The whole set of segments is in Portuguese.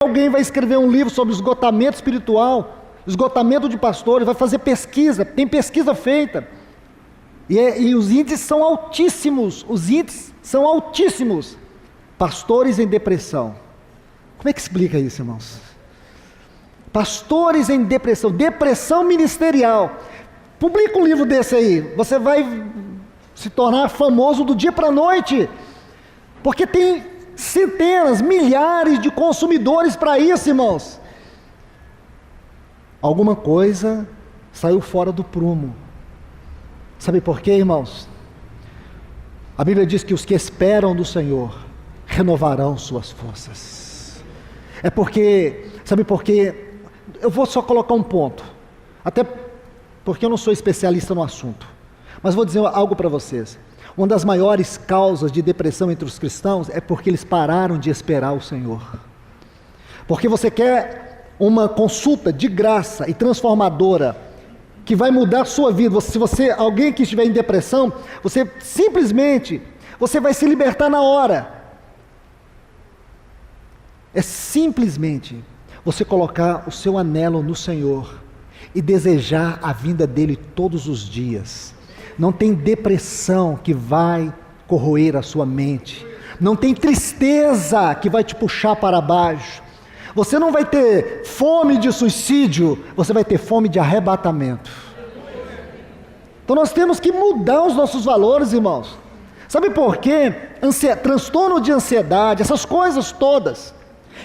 Alguém vai escrever um livro sobre esgotamento espiritual, esgotamento de pastores, vai fazer pesquisa, tem pesquisa feita, e os índices são altíssimos, pastores em depressão. Como é que explica isso, irmãos? Pastores em depressão, depressão ministerial. Publica um livro desse aí, você vai se tornar famoso do dia para a noite, porque tem centenas, milhares de consumidores para isso, irmãos. Alguma coisa saiu fora do prumo. Sabe por quê, irmãos? A Bíblia diz que os que esperam do Senhor renovarão suas forças. Sabe por quê? Eu vou só colocar um ponto, até porque eu não sou especialista no assunto, mas vou dizer algo para vocês. Uma das maiores causas de depressão entre os cristãos é porque eles pararam de esperar o Senhor. Porque você quer uma consulta de graça e transformadora, que vai mudar a sua vida. Alguém que estiver em depressão, você vai se libertar na hora. É simplesmente você colocar o seu anelo no Senhor e desejar a vinda dEle todos os dias. Não tem depressão que vai corroer a sua mente, não tem tristeza que vai te puxar para baixo. Você não vai ter fome de suicídio, você vai ter fome de arrebatamento. Então nós temos que mudar os nossos valores, irmãos. Sabe por quê? Transtorno de ansiedade, essas coisas todas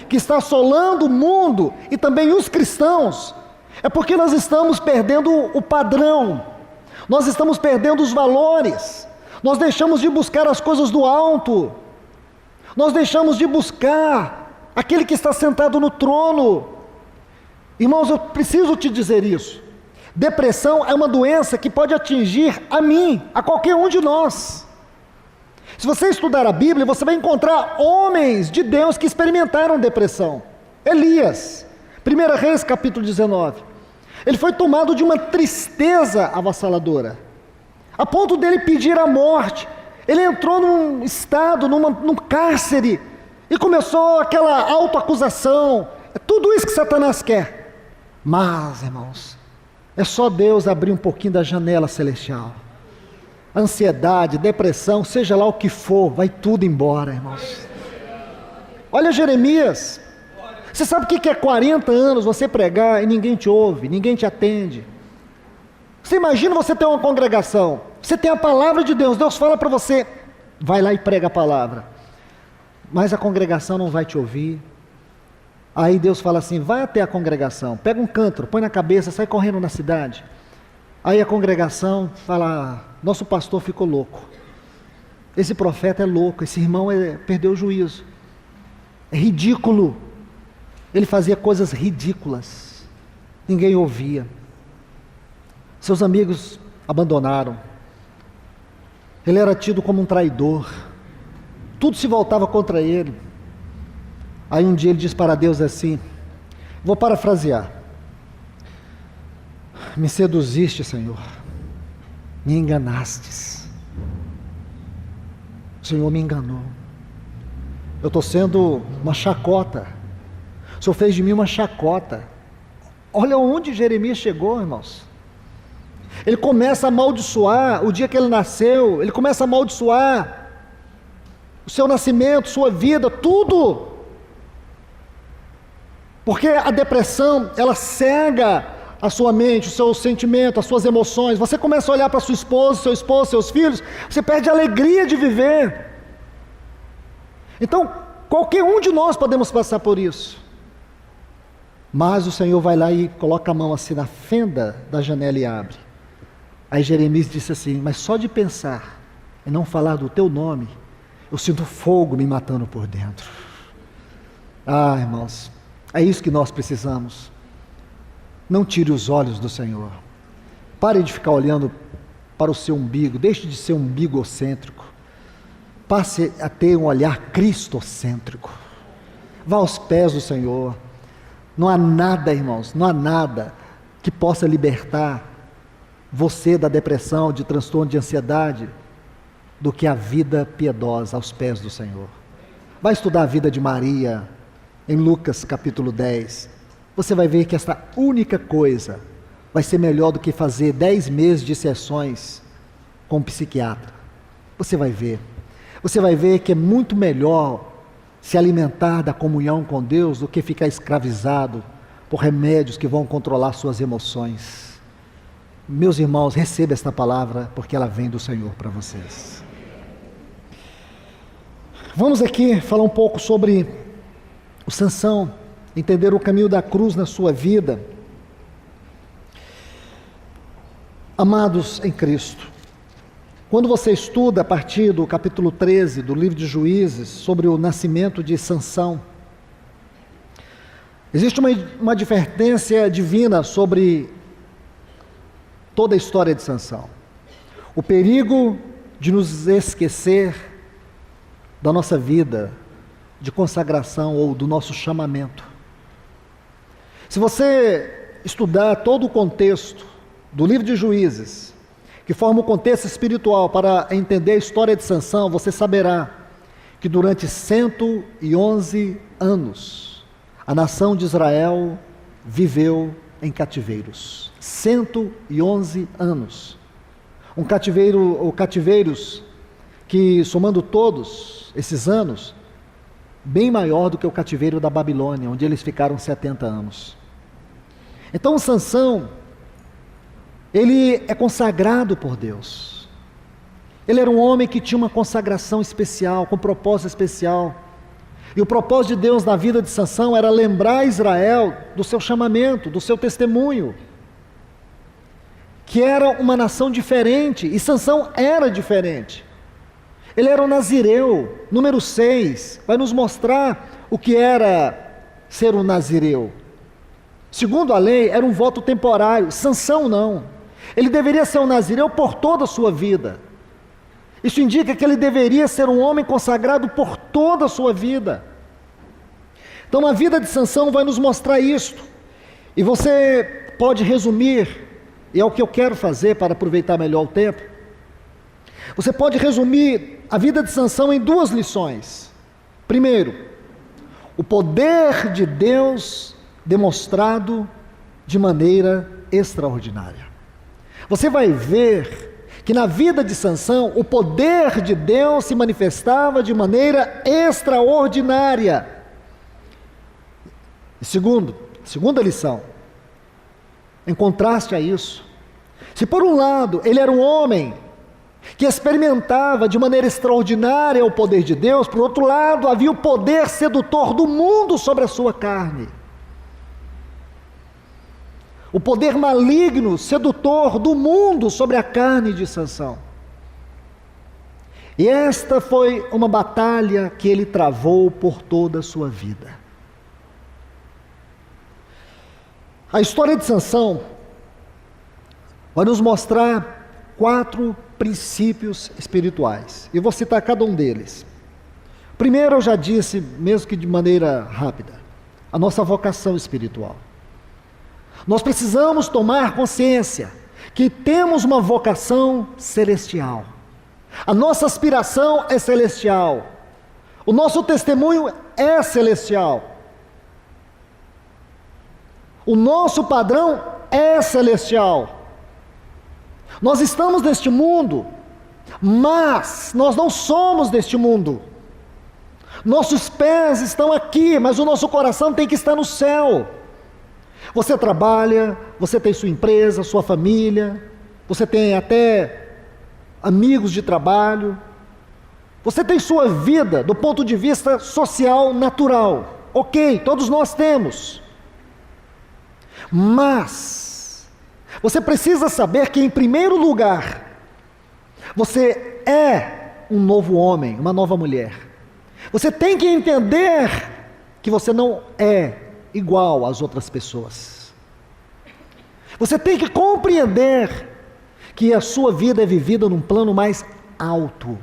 que está assolando o mundo e também os cristãos, é porque nós estamos perdendo o padrão, nós estamos perdendo os valores, nós deixamos de buscar as coisas do alto, nós deixamos de buscar aquele que está sentado no trono. Irmãos, eu preciso te dizer isso. Depressão é uma doença que pode atingir a mim, a qualquer um de nós. Se você estudar a Bíblia, você vai encontrar homens de Deus que experimentaram depressão. Elias, 1 Reis capítulo 19, ele foi tomado de uma tristeza avassaladora, a ponto dele pedir a morte. Ele entrou num estado, num cárcere, e começou aquela autoacusação. É tudo isso que Satanás quer. Mas, irmãos, é só Deus abrir um pouquinho da janela celestial. Ansiedade, depressão, seja lá o que for, vai tudo embora, irmãos. Olha Jeremias. Você sabe o que é 40 anos você pregar e ninguém te ouve, ninguém te atende? Você imagina você ter uma congregação, você tem a palavra de Deus, Deus fala para você, vai lá e prega a palavra, mas a congregação não vai te ouvir. Aí Deus fala assim, vai até a congregação, pega um cântaro, põe na cabeça, sai correndo na cidade. Aí a congregação fala, nosso pastor ficou louco, esse profeta é louco, esse irmão perdeu o juízo, é ridículo, ele fazia coisas ridículas, ninguém ouvia, seus amigos abandonaram, ele era tido como um traidor, tudo se voltava contra ele. Aí um dia ele diz para Deus assim, vou parafrasear, me seduziste, Senhor, me enganastes, o Senhor me enganou, eu estou sendo uma chacota, o Senhor fez de mim uma chacota. Olha onde Jeremias chegou, irmãos. Ele começa a amaldiçoar o dia que ele nasceu, ele começa a amaldiçoar o seu nascimento, sua vida, tudo, porque a depressão, ela cega a sua mente, o seu sentimento, as suas emoções. Você começa a olhar para sua esposa, seu esposo, seus filhos, você perde a alegria de viver. Então, qualquer um de nós podemos passar por isso, mas o Senhor vai lá e coloca a mão assim na fenda da janela e abre. Aí Jeremias disse assim, mas só de pensar e não falar do teu nome, eu sinto fogo me matando por dentro. Ah, irmãos, é isso que nós precisamos. Não tire os olhos do Senhor. Pare de ficar olhando para o seu umbigo, deixe de ser umbigocêntrico. Passe a ter um olhar cristocêntrico. Vá aos pés do Senhor. Não há nada, irmãos, não há nada que possa libertar você da depressão, de transtorno de ansiedade, do que a vida piedosa aos pés do Senhor. Vai estudar a vida de Maria, em Lucas capítulo 10, você vai ver que esta única coisa vai ser melhor do que fazer 10 meses de sessões com um psiquiatra. Você vai ver. Você vai ver que é muito melhor se alimentar da comunhão com Deus do que ficar escravizado por remédios que vão controlar suas emoções. Meus irmãos, receba esta palavra, porque ela vem do Senhor para vocês. Vamos aqui falar um pouco sobre o Sansão, entender o caminho da cruz na sua vida. Amados em Cristo, quando você estuda a partir do capítulo 13 do livro de Juízes, sobre o nascimento de Sansão, existe uma advertência divina sobre toda a história de Sansão. O perigo de nos esquecer da nossa vida de consagração ou do nosso chamamento. Se você estudar todo o contexto do livro de Juízes, que forma o contexto espiritual para entender a história de Sansão, você saberá que durante 111 anos, a nação de Israel viveu em cativeiros. 111 anos. Cativeiros que, somando todos esses anos, bem maior do que o cativeiro da Babilônia, onde eles ficaram 70 anos. Então, Sansão, ele é consagrado por Deus. Ele era um homem que tinha uma consagração especial, com propósito especial. E o propósito de Deus na vida de Sansão era lembrar Israel do seu chamamento, do seu testemunho, que era uma nação diferente, e Sansão era diferente. Ele era um nazireu. Número 6 vai nos mostrar o que era ser um nazireu. Segundo a lei, era um voto temporário. Sansão não. Ele deveria ser um nazireu por toda a sua vida. Isso indica que ele deveria ser um homem consagrado por toda a sua vida. Então a vida de Sansão vai nos mostrar isto. E você pode resumir, e é o que eu quero fazer para aproveitar melhor o tempo. Você pode resumir a vida de Sansão em 2 lições. Primeiro, o poder de Deus demonstrado de maneira extraordinária. Você vai ver que na vida de Sansão, o poder de Deus se manifestava de maneira extraordinária. E segunda lição, em contraste a isso, se por um lado ele era um homem que experimentava de maneira extraordinária o poder de Deus, por outro lado havia o poder sedutor do mundo sobre a sua carne. O poder maligno, sedutor do mundo sobre a carne de Sansão. E esta foi uma batalha que ele travou por toda a sua vida. A história de Sansão vai nos mostrar 4 princípios espirituais. E vou citar cada um deles. Primeiro, eu já disse, mesmo que de maneira rápida, a nossa vocação espiritual. Nós precisamos tomar consciência que temos uma vocação celestial. A nossa aspiração é celestial. O nosso testemunho é celestial. O nosso padrão é celestial. Nós estamos neste mundo, mas nós não somos deste mundo. Nossos pés estão aqui, mas o nosso coração tem que estar no céu. Você trabalha, você tem sua empresa, sua família, você tem até amigos de trabalho, você tem sua vida do ponto de vista social natural. Ok, todos nós temos. Mas você precisa saber que, em primeiro lugar, você é um novo homem, uma nova mulher. Você tem que entender que você não é igual às outras pessoas. Você tem que compreender que a sua vida é vivida num plano mais alto.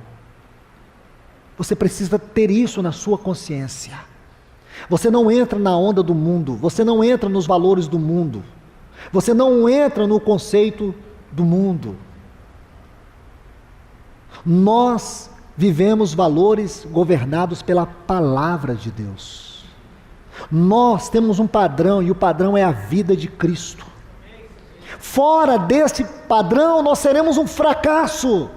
Você precisa ter isso na sua consciência. Você não entra na onda do mundo, você não entra nos valores do mundo, você não entra no conceito do mundo. Nós vivemos valores governados pela palavra de Deus. Nós temos um padrão, e o padrão é a vida de Cristo. Fora desse padrão, nós seremos um fracasso.